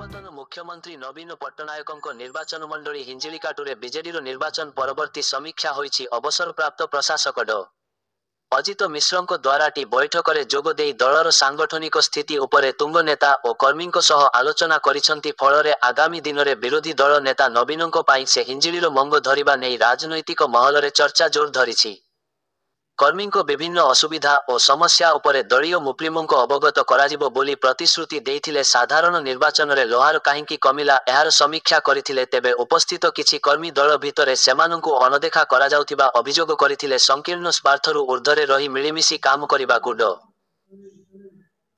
ପୂର୍ବତନ ମୁଖ୍ୟମନ୍ତ୍ରୀ ନବୀନ ପଟ୍ଟନାୟକଙ୍କ ନିର୍ବାଚନ ମଣ୍ଡଳୀ ହିଞ୍ଜିଳିକାଟୁରେ ବିଜେଡିର ନିର୍ବାଚନ ପରବର୍ତ୍ତୀ ସମୀକ୍ଷା ହୋଇଛି। ଅବସରପ୍ରାପ୍ତ ପ୍ରଶାସକ ଡ ଅଜିତ ମିଶ୍ରଙ୍କ ଦ୍ୱାରାଟି ବୈଠକରେ ଯୋଗ ଦେଇ ଦଳର ସାଂଗଠନିକ ସ୍ଥିତି ଉପରେ ତୁଙ୍ଗ ନେତା ଓ କର୍ମୀଙ୍କ ସହ ଆଲୋଚନା କରିଛନ୍ତି। ଫଳରେ ଆଗାମୀ ଦିନରେ ବିରୋଧୀ ଦଳ ନେତା ନବୀନଙ୍କ ପାଇଁ ସେ ହିଞ୍ଜିଳିର ମଙ୍ଗ ଧରିବା ନେଇ ରାଜନୈତିକ ମହଲରେ ଚର୍ଚ୍ଚା ଜୋର ଧରିଛି। କର୍ମୀଙ୍କ ବିଭିନ୍ନ ଅସୁବିଧା ଓ ସମସ୍ୟା ଉପରେ ଦଳୀୟ ମୁପ୍ରିମଙ୍କୁ ଅବଗତ କରାଯିବ ବୋଲି ପ୍ରତିଶ୍ରୁତି ଦେଇଥିଲେ। ସାଧାରଣ ନିର୍ବାଚନରେ ଲୋହାର କାହିଁକି କମିଲା, ଏହାର ସମୀକ୍ଷା କରିଥିଲେ। ତେବେ ଉପସ୍ଥିତ କିଛି କର୍ମୀ ଦଳ ଭିତରେ ସେମାନଙ୍କୁ ଅଣଦେଖା କରାଯାଉଥିବା ଅଭିଯୋଗ କରିଥିଲେ। ସଂକୀର୍ଣ୍ଣ ସ୍ୱାର୍ଥରୁ ଊର୍ଦ୍ଧ୍ୱରେ ରହି ମିଳିମିଶି କାମ କରିବାକୁ ଡ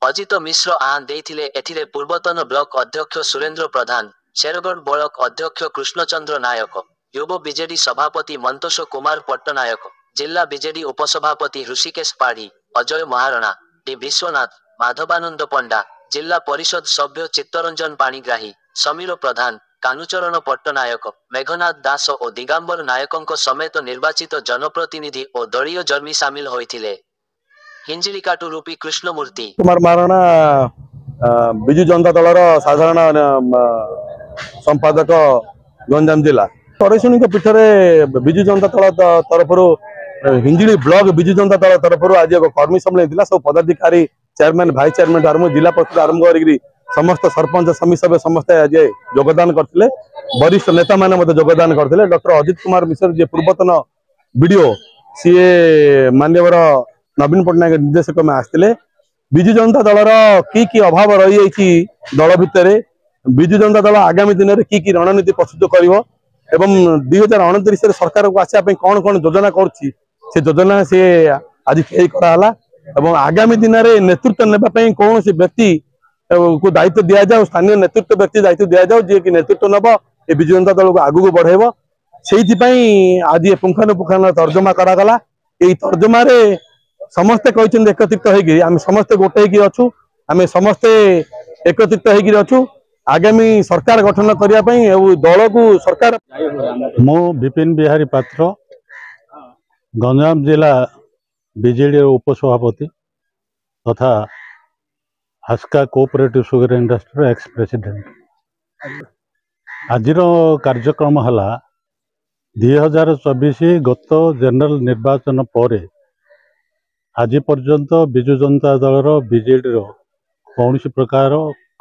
ଅଜିତ ମିଶ୍ର ଆହ୍ୱାନ ଦେଇଥିଲେ। ଏଥିରେ ପୂର୍ବତନ ବ୍ଲକ ଅଧ୍ୟକ୍ଷ ସୁରେନ୍ଦ୍ର ପ୍ରଧାନ, ଶେରଗଡ଼ ବ୍ଲକ ଅଧ୍ୟକ୍ଷ କୃଷ୍ଣଚନ୍ଦ୍ର ନାୟକ, ଯୁବ ବିଜେଡି ସଭାପତି ମନ୍ତୋଷ କୁମାର ପଟ୍ଟନାୟକ, ଜିଲ୍ଲା ବିଜେଡି ଉପସଭାପତି ହୃଷିକେଶ ପାଢ଼ୀ, ଅଜୟ ମହାରଣା, ଡି ବିଶ୍ୱନାଥ, ମାଧବାନନ୍ଦ ପଣ୍ଡା, ଜିଲ୍ଲା ପରିଷଦ ସଭ୍ୟ ଚିତ୍ତରଞ୍ଜନ ପାଣିଗ୍ରାହୀ, ସମୀର ପ୍ରଧାନ, କାହ୍ନୁଚରଣ ପଟ୍ଟନାୟକ, ମେଘନାଥ ଦାସ ଓ ଦିଗାମ୍ବର ନାୟକଙ୍କ ସମେତ ନିର୍ବାଚିତ ଜନପ୍ରତିନିଧି ଓ ଦଳୀୟ କର୍ମୀ ସାମିଲ ହୋଇଥିଲେ। ହିଞ୍ଜିଳିକାଟୁ ରୂପୀ କୃଷ୍ଣମୂର୍ତ୍ତି କୁମାର ମହାରଣା ବିଜୁ ଜନତା ଦଳର ସାଧାରଣ ସମ୍ପାଦକ ଗଞ୍ଜାମ ଜିଲ୍ଲା ପରଶୁଣୀଙ୍କ ପୀଠରେ ବିଜୁ ଜନତା ଦଳ ତରଫରୁ ହିଞ୍ଜିଳି ବ୍ଲକ ବିଜୁ ଜନତା ଦଳ ତରଫରୁ ଆଜି ଏକ କର୍ମୀ ସମ୍ମିଳନୀ ଥିଲା। ସବୁ ପଦାଧିକାରୀ, ଚେୟାରମ୍ୟାନ, ଭାଇସ୍ ଚେୟାରମ୍ୟାନ ଆରମ୍ଭ ଜିଲ୍ଲା ପକ୍ଷରୁ ଆରମ୍ଭ କରିକି ସମସ୍ତ ସରପଞ୍ଚ ସମିତି ସଭ୍ୟ ସମସ୍ତେ ଆଜି ଯୋଗଦାନ କରିଥିଲେ। ବରିଷ୍ଠ ନେତାମାନେ ମଧ୍ୟ ଯୋଗଦାନ କରିଥିଲେ। ଡକ୍ଟର ଅଜିତ କୁମାର ମିଶ୍ର ଯିଏ ପୂର୍ବତନ ବିଡିଓ, ସିଏ ମାନ୍ୟବର ନବୀନ ପଟ୍ଟନାୟକ ନିର୍ଦ୍ଦେଶକ ଆସିଥିଲେ। ବିଜୁ ଜନତା ଦଳର କି ଅଭାବ ରହିଯାଇଛି ଦଳ ଭିତରେ, ବିଜୁ ଜନତା ଦଳ ଆଗାମୀ ଦିନରେ କି ରଣନୀତି ପ୍ରସ୍ତୁତ କରିବ ଏବଂ 2029 ସରକାରକୁ ଆସିବା ପାଇଁ କଣ କଣ ଯୋଜନା କରୁଛି, ସେ ଯୋଜନା ସେ ଆଜି ତିଆରି କରାହେଲା ଏବଂ ଆଗାମୀ ଦିନରେ ନେତୃତ୍ୱ ନେବା ପାଇଁ କୌଣସି ବ୍ୟକ୍ତି କୁ ଦାୟିତ୍ୱ ଦିଆଯାଉ, ସ୍ଥାନୀୟ ନେତୃତ୍ୱ ବ୍ୟକ୍ତି ଦାୟିତ୍ୱ ଦିଆଯାଉ, ଯିଏକି ନେତୃତ୍ୱ ନେବ ଏ ବିଜୁ ଜନତା ଦଳକୁ ଆଗକୁ ବଢେଇବ। ସେଇଥିପାଇଁ ଆଜି ପୁଙ୍ଖାନୁପୁଙ୍ଖାନ ତର୍ଜମା କରାଗଲା। ଏଇ ତର୍ଜମାରେ ସମସ୍ତେ କହିଛନ୍ତି ଏକତ୍ରିତ ହେଇକି ଆମେ ସମସ୍ତେ ଗୋଟେ ହେଇକି ଅଛୁ, ଆମେ ସମସ୍ତେ ଏକତ୍ରିତ ହେଇକି ଅଛୁ ଆଗାମୀ ସରକାର ଗଠନ କରିବା ପାଇଁ। ଦଳକୁ ସରକାର ମୁଁ ବିପିନ ବିହାରୀ ପାତ୍ର, ଗଞ୍ଜାମ ଜିଲ୍ଲା ବିଜେଡି ଉପସଭାପତି तथा Aska cooperative sugar industry ex president. आज कार्यक्रम है 2024 गत जनरल निर्वाचन पर आज पर्यंत बिजु जनता दलर बीजेडी कौन प्रकार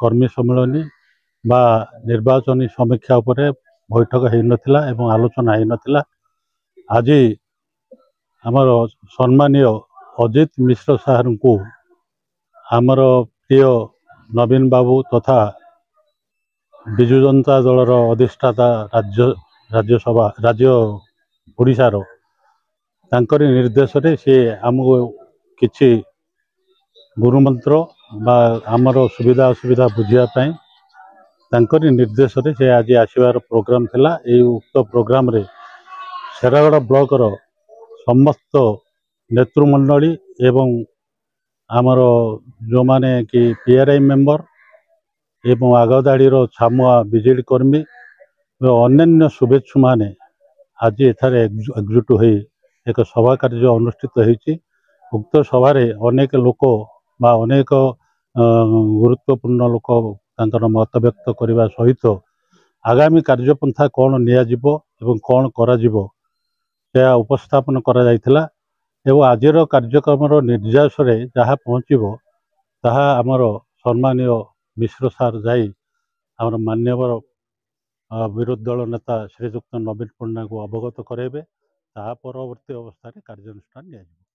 कर्मी सम्मेलन बा निर्वाचन समीक्षा उपर बैठक हो नाला एवं आलोचना हो नाला। आज आमर सम्मानीय अजित मिश्र साहर को आमर प्रिय नवीन बाबू तथा बिजु जनता दलर अधिष्ठाता राज्यसभा राज्य ओडिशार तांकरी निर्देश रे से आमको किछि गुरुमंत्र बा आमर सुविधा असुविधा बुझापी तांकरी निर्देश रे से आज आसबार प्रोग्राम थिला। ए उक्त प्रोग्राम रे शेरगढ़ ब्लॉकर समस्त नेतृमंडली एवं आमर जो माने कि पीआरआई मेंबर एवं आगदाड़ी छामुआ बीजेडी कर्मी अन्य शुभेच्छु माने आज एठारे एकजुट हो एक सभा कार्य अनुष्ठित होती। उक्त सभा अनेक लोक बा अनेक गुरुत्वपूर्ण लोक मत व्यक्त करने सहित आगामी कार्यपंथा कौन नियाजिबो एवं कौन कराजिबो से उपस्थापन करा जायथिला। एवं आजर कार्यक्रम निर्यास जहाँ पहुँचो ताहा आमर सम्मानीय मिश्र सार जाई आमर मान्यवर विरोधी दल नेता श्रीजुक्त नवीन पट्टनायक को अवगत कराइबे। ता परवर्ती अवस्था कार्यानुष्ठान नियाजिबो।